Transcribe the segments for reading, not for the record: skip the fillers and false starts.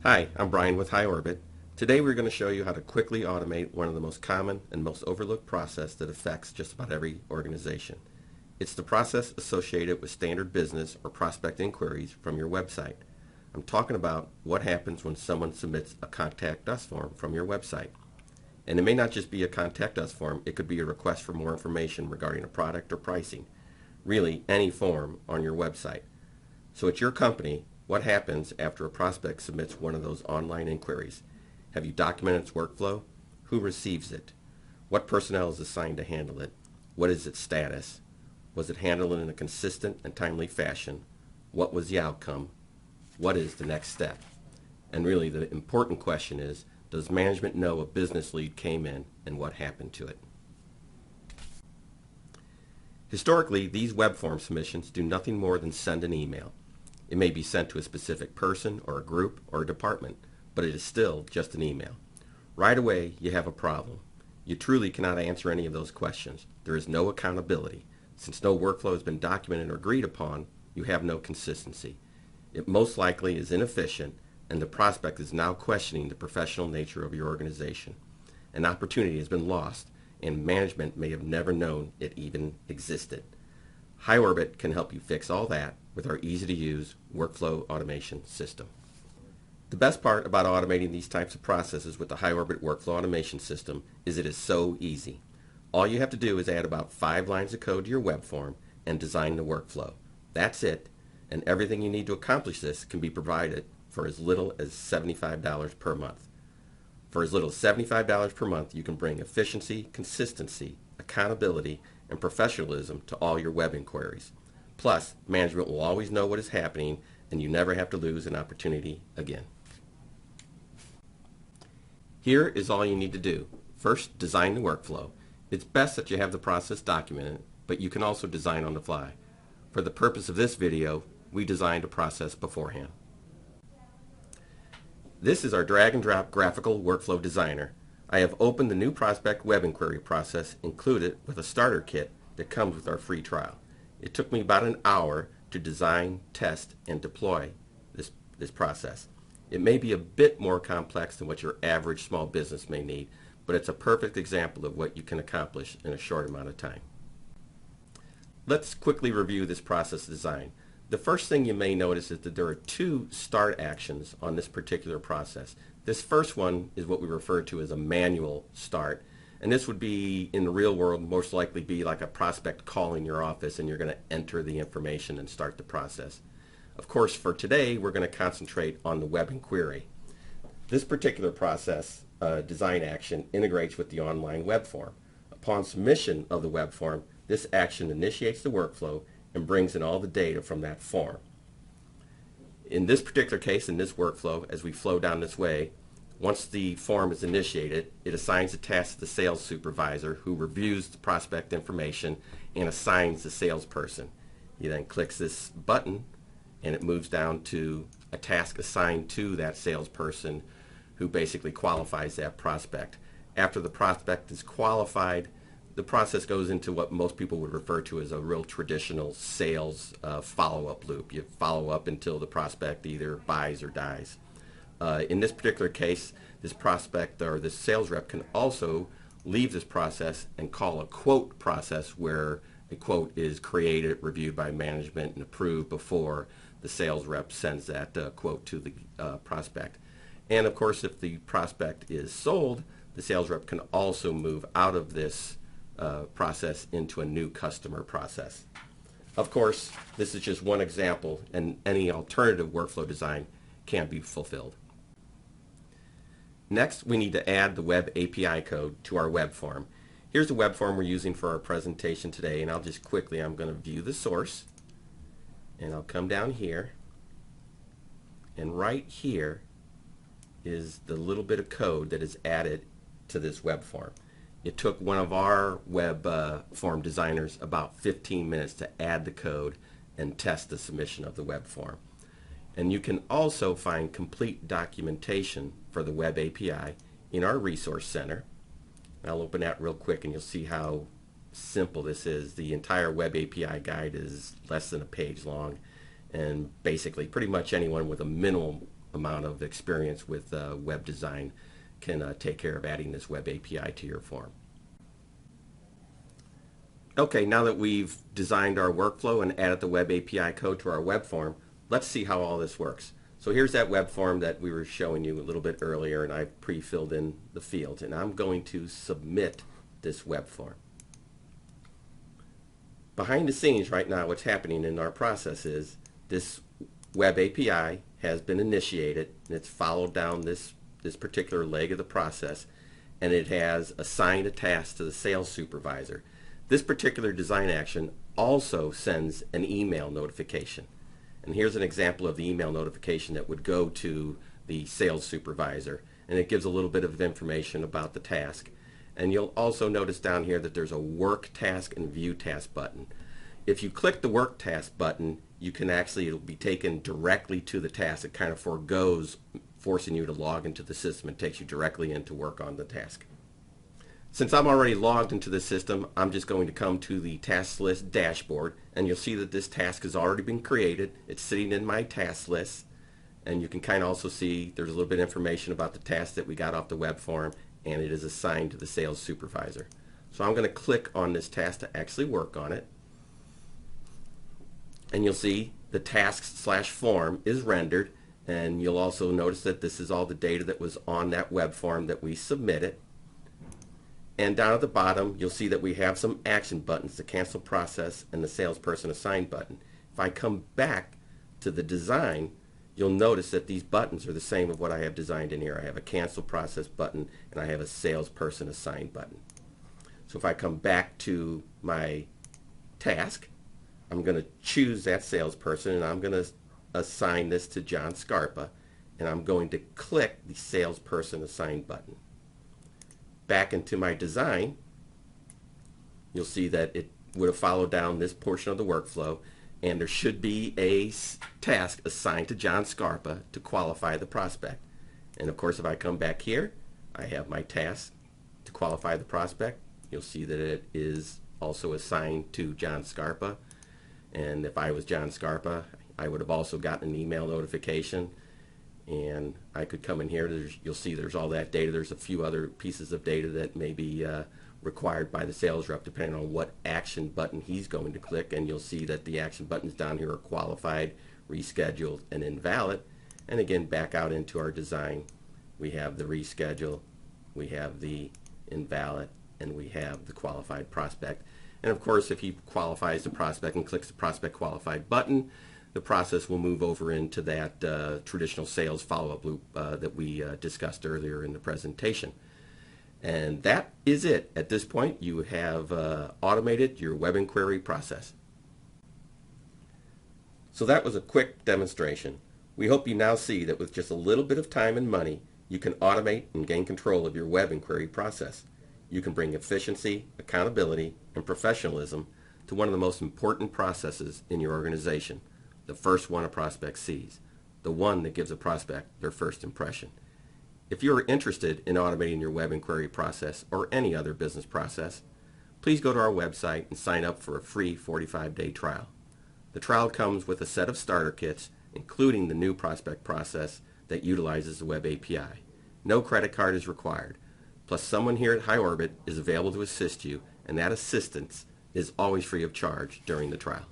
Hi, I'm Brian with HighOrbit. Today we're going to show you how to quickly automate one of the most common and most overlooked process that affects just about every organization. It's the process associated with standard business or prospect inquiries from your website. I'm talking about what happens when someone submits a Contact Us form from your website. And it may not just be a Contact Us form, it could be a request for more information regarding a product or pricing. Really, any form on your website. So at your company, what happens after a prospect submits one of those online inquiries? Have you documented its workflow? Who receives it? What personnel is assigned to handle it? What is its status? Was it handled in a consistent and timely fashion? What was the outcome? What is the next step? And really the important question is, does management know a business lead came in and what happened to it? Historically, these web form submissions do nothing more than send an email. It may be sent to a specific person or a group or a department, but it is still just an email. Right away, you have a problem. You truly cannot answer any of those questions. There is no accountability. Since no workflow has been documented or agreed upon, you have no consistency. It most likely is inefficient, and the prospect is now questioning the professional nature of your organization. An opportunity has been lost, and management may have never known it even existed. HighOrbit can help you fix all that with our easy-to-use workflow automation system. The best part about automating these types of processes with the HighOrbit workflow automation system is it is so easy. All you have to do is add about 5 lines of code to your web form and design the workflow. That's it, and everything you need to accomplish this can be provided for as little as $75 per month. For as little as $75 per month, you can bring efficiency, consistency, accountability, and professionalism to all your web inquiries. Plus, management will always know what is happening, and you never have to lose an opportunity again. Here is all you need to do. First, design the workflow. It's best that you have the process documented, but you can also design on the fly. For the purpose of this video, we designed a process beforehand. This is our drag and drop graphical workflow designer. I have opened the new prospect web inquiry process included with a starter kit that comes with our free trial. It took me about an hour to design, test, and deploy this process. It may be a bit more complex than what your average small business may need, but it's a perfect example of what you can accomplish in a short amount of time. Let's quickly review this process design. The first thing you may notice is that there are 2 start actions on this particular process. This first one is what we refer to as a manual start, and this would be, in the real world, most likely be like a prospect calling your office and you're going to enter the information and start the process. Of course, for today, we're going to concentrate on the web inquiry. This particular process design action integrates with the online web form. Upon submission of the web form, this action initiates the workflow and brings in all the data from that form. In this particular case, in this workflow, as we flow down this way, once the form is initiated, it assigns a task to the sales supervisor who reviews the prospect information and assigns the salesperson. He then clicks this button and it moves down to a task assigned to that salesperson who basically qualifies that prospect. After the prospect is qualified, the process goes into what most people would refer to as a real traditional sales follow-up loop. You follow up until the prospect either buys or dies. In this particular case, this prospect or this sales rep can also leave this process and call a quote process where a quote is created, reviewed by management, and approved before the sales rep sends that quote to the prospect. And of course, if the prospect is sold, the sales rep can also move out of this process into a new customer process. Of course, this is just one example, and any alternative workflow design can be fulfilled. Next, we need to add the web API code to our web form. Here's the web form we're using for our presentation today, and I'm going to view the source, and I'll come down here, and right here is the little bit of code that is added to this web form. It took one of our web form designers about 15 minutes to add the code and test the submission of the web form. And you can also find complete documentation for the web API in our resource center. I'll open that real quick and you'll see how simple this is. The entire web API guide is less than a page long, and basically pretty much anyone with a minimal amount of experience with web design can take care of adding this web API to your form. Okay, now that we've designed our workflow and added the web API code to our web form, let's see how all this works. So here's that web form that we were showing you a little bit earlier, and I've pre-filled in the fields, and I'm going to submit this web form. Behind the scenes right now, what's happening in our process is this web API has been initiated, and it's followed down this particular leg of the process, and it has assigned a task to the sales supervisor. This particular design action also sends an email notification. And here's an example of the email notification that would go to the sales supervisor, and it gives a little bit of information about the task. And you'll also notice down here that there's a work task and view task button. If you click the work task button, you can actually, it'll be taken directly to the task. It kind of forgoes forcing you to log into the system and takes you directly in to work on the task. Since I'm already logged into the system, I'm just going to come to the task list dashboard, and you'll see that this task has already been created. It's sitting in my task list, and you can kind of also see there's a little bit of information about the task that we got off the web form, and it is assigned to the sales supervisor. So I'm going to click on this task to actually work on it, and you'll see the task/form is rendered, and you'll also notice that this is all the data that was on that web form that we submitted. And down at the bottom, you'll see that we have some action buttons, the cancel process and the salesperson assigned button. If I come back to the design, you'll notice that these buttons are the same of what I have designed in here. I have a cancel process button and I have a salesperson assigned button. So if I come back to my task, I'm going to choose that salesperson, and I'm going to assign this to John Scarpa, and I'm going to click the salesperson assigned button. Back into my design, you'll see that it would have followed down this portion of the workflow, and there should be a task assigned to John Scarpa to qualify the prospect. And of course, if I come back here, I have my task to qualify the prospect. You'll see that it is also assigned to John Scarpa, and if I was John Scarpa, I would have also gotten an email notification. And I could come in here, you'll see there's all that data. There's a few other pieces of data that may be required by the sales rep depending on what action button he's going to click, and you'll see that the action buttons down here are qualified, rescheduled, and invalid. And again, back out into our design, we have the reschedule, we have the invalid, and we have the qualified prospect. And of course, if he qualifies the prospect and clicks the prospect qualified button, the process will move over into that traditional sales follow-up loop that we discussed earlier in the presentation. And that is it. At this point, you have automated your web inquiry process. So that was a quick demonstration. We hope you now see that with just a little bit of time and money, you can automate and gain control of your web inquiry process. You can bring efficiency, accountability, and professionalism to one of the most important processes in your organization. The first one a prospect sees, the one that gives a prospect their first impression. If you are interested in automating your web inquiry process or any other business process, please go to our website and sign up for a free 45-day trial. The trial comes with a set of starter kits, including the new prospect process that utilizes the web API. No credit card is required. Plus, someone here at HighOrbit is available to assist you, and that assistance is always free of charge during the trial.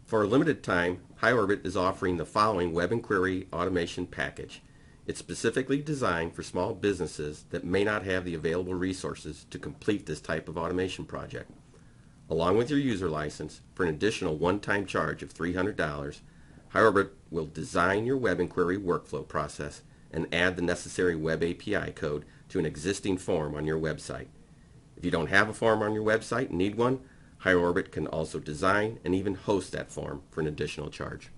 For a limited time, HighOrbit is offering the following web inquiry automation package. It's specifically designed for small businesses that may not have the available resources to complete this type of automation project. Along with your user license, for an additional one-time charge of $300, HighOrbit will design your web inquiry workflow process and add the necessary web API code to an existing form on your website. If you don't have a form on your website and need one, HighOrbit can also design and even host that form for an additional charge.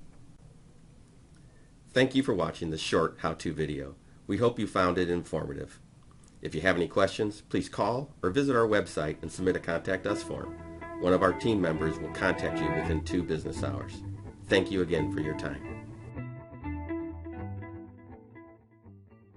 Thank you for watching this short how-to video. We hope you found it informative. If you have any questions, please call or visit our website and submit a Contact Us form. One of our team members will contact you within 2 business hours. Thank you again for your time.